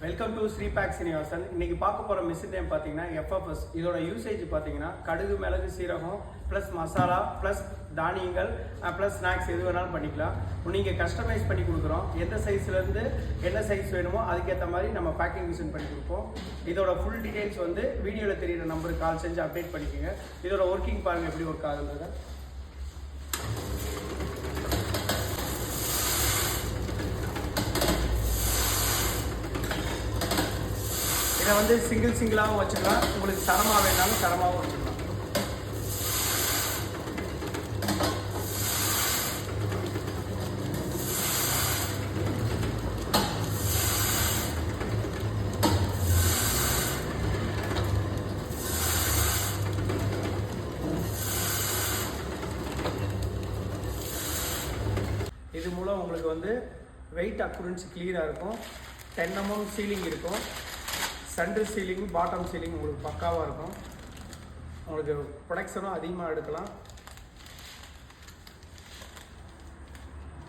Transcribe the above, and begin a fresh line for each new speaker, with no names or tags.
Welcome to ஸ்ரீபாக் Srinivasan. இன்னைக்கு பார்க்க போகிற மிஷின் நேம் பார்த்தீங்கன்னா எஃப்எஃப்எஸ். இதோட யூசேஜ் பார்த்தீங்கன்னா கடுகு, மிளகு, சீரகம் ப்ளஸ் மசாலா ப்ளஸ் தானியங்கள் ப்ளஸ் ஸ்நாக்ஸ் எது வேணாலும் பண்ணிக்கலாம். நீங்கள் கஸ்டமைஸ் பண்ணி கொடுக்குறோம். எந்த சைஸ்லேருந்து என்ன சைஸ் வேணுமோ அதுக்கேற்ற மாதிரி நம்ம பேக்கிங் மிஷின் பண்ணி கொடுப்போம். இதோட ஃபுல் டீடைல்ஸ் வந்து வீடியோவில் தெரியிற நம்பருக்கு கால் செஞ்சு அப்டேட் பண்ணிக்கோங்க. இதோட ஒர்க்கிங் பாருங்கள் எப்படி ஒர்க் ஆகுதுன்றதை. இதை வந்து சிங்கிளாகவும் வச்சுக்கலாம், உங்களுக்கு சரமாக வேணாலும் சரமாகவும் வச்சுக்கலாம். இது மூலம் உங்களுக்கு வந்து வெயிட் அக்குரன்சி கிளியராக இருக்கும். 10 mm சீலிங் இருக்கும். சென்டர் சீலிங், பாட்டம் சீலிங் உங்களுக்கு பக்காவாக இருக்கும். உங்களுக்கு ப்ரொடக்ஷனும் அதிகமாக எடுக்கலாம்.